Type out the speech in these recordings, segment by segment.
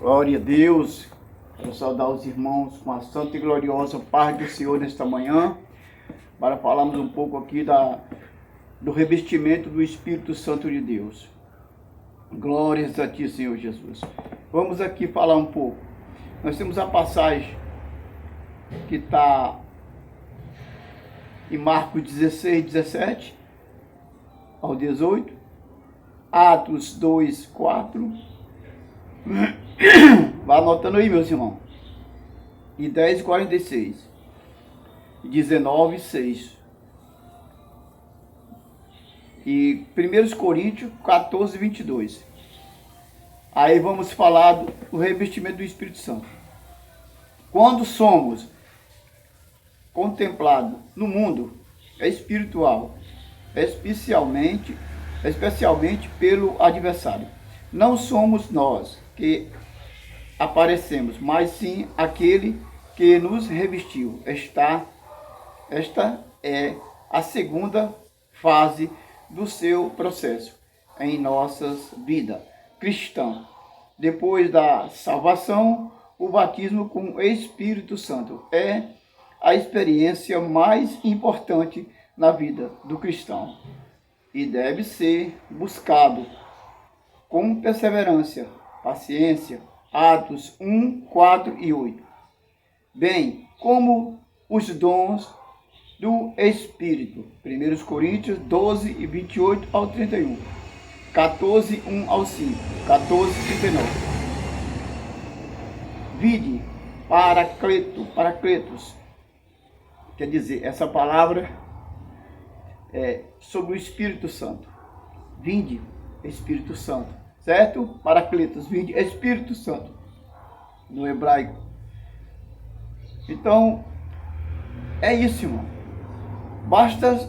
Glória a Deus. Quero saudar os irmãos com a santa e gloriosa paz do Senhor nesta manhã, para falarmos um pouco aqui do revestimento do Espírito Santo de Deus. Glórias a Ti, Senhor Jesus. Vamos aqui falar um pouco. Nós temos a passagem que está em Marcos 16, 17 ao 18, Atos 2, 4... Vá anotando aí, meus irmãos. E 10, 46. E 19, 6. E 1 Coríntios 14, 22. Aí vamos falar do revestimento do Espírito Santo. Quando somos contemplados no mundo espiritual, especialmente pelo adversário, não somos nós que aparecemos, mas sim aquele que nos revestiu. Esta é a segunda fase do seu processo em nossas vidas cristãs. Depois da salvação, o batismo com o Espírito Santo é a experiência mais importante na vida do cristão e deve ser buscado com perseverança, paciência. Atos 1, 4 e 8. Bem, como os dons do Espírito. 1 Coríntios 12, e 28 ao 31. 14, 1 ao 5. 14, 39. Vide, paracletos. Quer dizer, essa palavra é sobre o Espírito Santo. Vinde, Espírito Santo. Certo? Paracletos, vinde, Espírito Santo, no hebraico. Então, é isso, irmão. Bastos,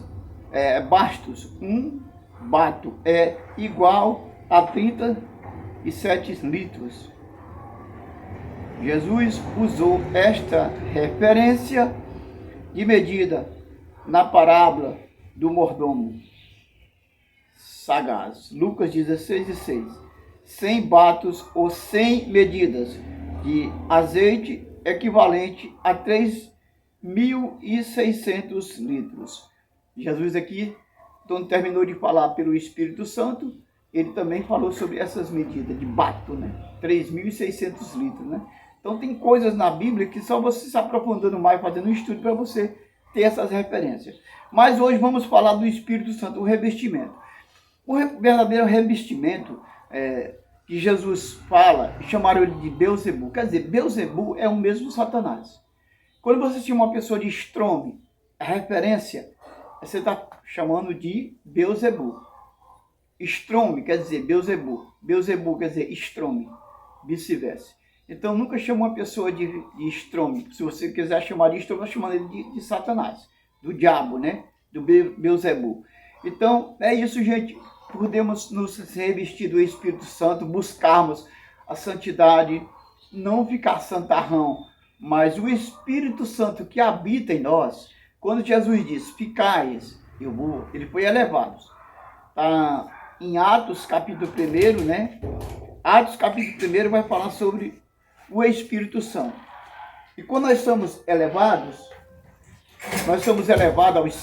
bato é igual a 37 litros. Jesus usou esta referência de medida na parábola do mordomo sagaz. Lucas 16 e 6. 100 batos ou 100 medidas de azeite equivalente a 3.600 litros. Jesus aqui, quando terminou de falar pelo Espírito Santo, ele também falou sobre essas medidas de bato, né? 3.600 litros, né? Então tem coisas na Bíblia que só você se aprofundando mais, fazendo um estudo para você ter essas referências. Mas hoje vamos falar do Espírito Santo, o revestimento. O verdadeiro revestimento que Jesus fala, chamaram ele de Beelzebul. Quer dizer, Beelzebul é o mesmo Satanás. Quando você chama uma pessoa de estrome, a referência, você está chamando de Beelzebul. Estrome quer dizer Beelzebul. Beelzebul quer dizer estrome, vice-versa. Então nunca chama uma pessoa de estrome. Se você quiser chamar de estrome, você chama ele de Satanás, do diabo, né? Do Beelzebul. Então é isso, gente. Podemos nos revestir do Espírito Santo, buscarmos a santidade, não ficar santarrão, mas o Espírito Santo que habita em nós. Quando Jesus diz, ficais, ele foi elevado. Está em Atos capítulo 1, né? Atos capítulo 1 vai falar sobre o Espírito Santo. E quando nós somos elevados aos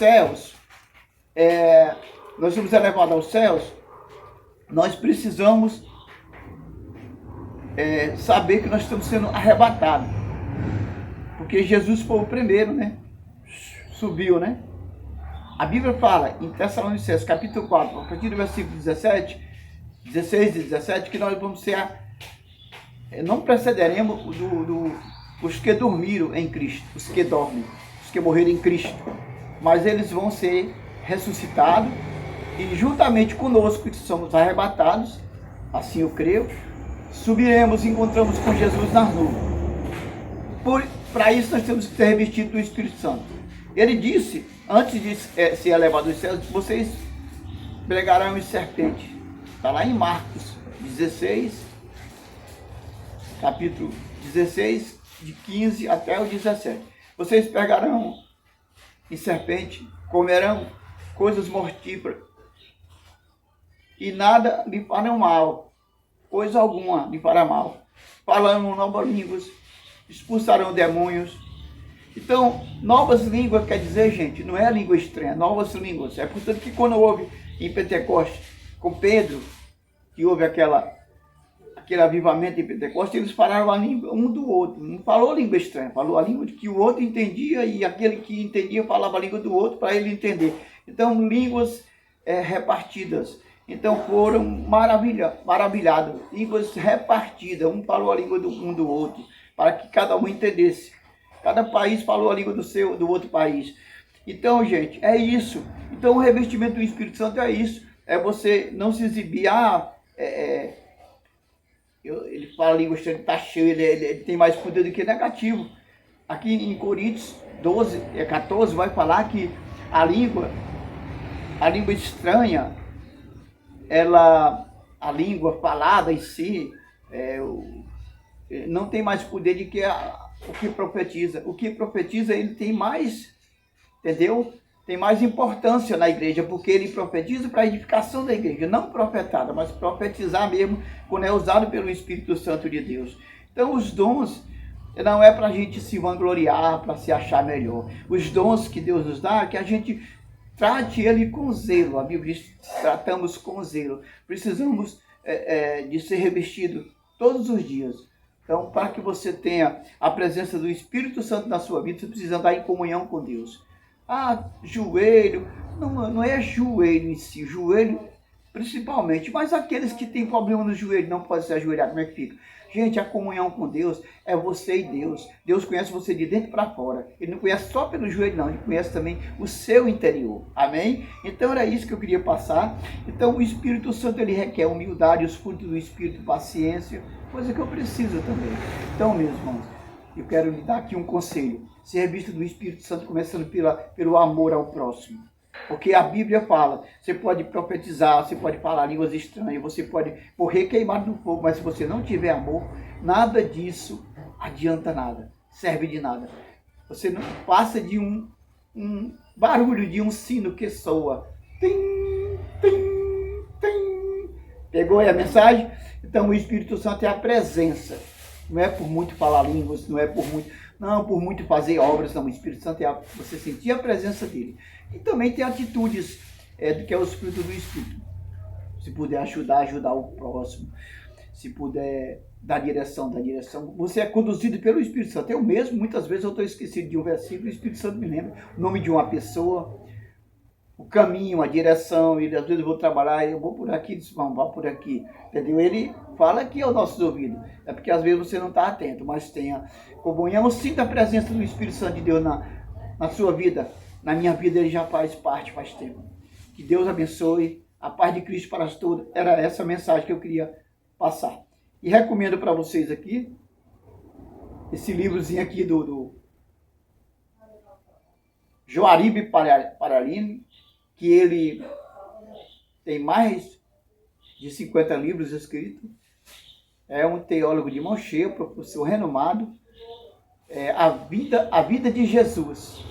céus, nós precisamos saber que nós estamos sendo arrebatados. Porque Jesus foi o primeiro, né? Subiu, né? A Bíblia fala em Tessalonicenses, capítulo 4, a partir do versículo 16 e 17, que nós vamos ser, não precederemos os que dormiram em Cristo, os que dormem, os que morreram em Cristo, mas eles vão ser ressuscitados e juntamente conosco que somos arrebatados, assim eu creio, subiremos e encontramos com Jesus nas nuvens. Para isso nós temos que ser revestidos do Espírito Santo. Ele disse, antes de ser elevado aos céus, vocês pregarão em serpente. Está lá em Marcos 16, capítulo 16, de 15 até o 17. Vocês pegarão em serpente, comerão coisas mortíferas, e nada lhe fará mal, coisa alguma lhe fará mal. falarão novas línguas, expulsarão demônios. Então, novas línguas quer dizer, gente, não é língua estranha, novas línguas. É portanto que quando houve em Pentecostes, com Pedro, que houve aquele avivamento em Pentecostes, eles falaram a língua um do outro. Não falou língua estranha, falou a língua que o outro entendia e aquele que entendia falava a língua do outro para ele entender. Então, línguas repartidas. Então, foram maravilhados. Línguas repartidas. Um falou a língua um do outro, para que cada um entendesse. Cada país falou a língua do outro país. Então, gente, é isso. Então, o revestimento do Espírito Santo é isso. É você não se exibir. Ele fala a língua estranha, está cheio, ele tem mais poder do que negativo. Aqui em Coríntios 14, vai falar que a língua estranha, a língua falada em si, não tem mais poder do que o que profetiza. O que profetiza, ele tem mais, entendeu? Tem mais importância na igreja, porque ele profetiza para a edificação da igreja, não profetada, mas profetizar mesmo, quando é usado pelo Espírito Santo de Deus. Então, os dons não é para a gente se vangloriar, para se achar melhor. Os dons que Deus nos dá é que a gente trate ele com zelo. A Bíblia diz, tratamos com zelo. Precisamos de ser revestido todos os dias. Então, para que você tenha a presença do Espírito Santo na sua vida, você precisa andar em comunhão com Deus. Joelho, não é joelho em si, joelho principalmente, mas aqueles que têm problema no joelho, não podem se ajoelhar, como é que fica? Gente, a comunhão com Deus é você e Deus. Deus conhece você de dentro para fora. Ele não conhece só pelo joelho, não. Ele conhece também o seu interior. Amém? Então era isso que eu queria passar. Então o Espírito Santo, ele requer humildade, os frutos do Espírito, paciência, coisa que eu preciso também. Então, meus irmãos, eu quero lhe dar aqui um conselho. Ser revista do Espírito Santo, começando pelo amor ao próximo. Porque a Bíblia fala, você pode profetizar, você pode falar línguas estranhas, você pode morrer queimado no fogo, mas se você não tiver amor, nada disso adianta nada, serve de nada. Você não passa de um barulho de um sino que soa. Tim, tim, tim. Pegou aí a mensagem? Então o Espírito Santo é a presença. Não é por muito falar línguas, não é por muito fazer obras, não. O Espírito Santo é você sentir a presença dele. E também tem atitudes que é o Espírito do Espírito. Se puder ajudar o próximo. Se puder dar direção. Você é conduzido pelo Espírito Santo. Eu mesmo, muitas vezes eu estou esquecido de um versículo, o Espírito Santo me lembra o nome de uma pessoa, o caminho, a direção. Às vezes eu vou trabalhar, eu vou por aqui, diz, vamos, vá por aqui. Entendeu? Ele fala aqui aos nossos ouvidos. É porque às vezes você não está atento, mas tenha comunhão, sinta a presença do Espírito Santo de Deus na sua vida. Na minha vida ele já faz parte, faz tempo. Que Deus abençoe. A paz de Cristo para todos. Era essa mensagem que eu queria passar. E recomendo para vocês aqui, esse livrozinho aqui do Joaribe Paralini, que ele tem mais de 50 livros escritos. É um teólogo de mão cheia, professor renomado. A vida de Jesus.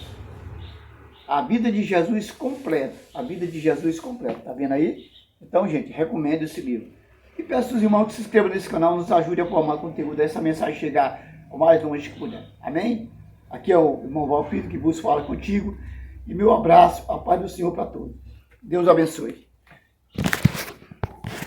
A vida de Jesus completa. A vida de Jesus completa. Tá vendo aí? Então, gente, recomendo esse livro. E peço aos irmãos que se inscrevam nesse canal, nos ajude a formar conteúdo dessa mensagem chegar o mais longe que puder. Amém? Aqui é o irmão Valfrido que vos fala contigo. E meu abraço, a paz do Senhor para todos. Deus abençoe.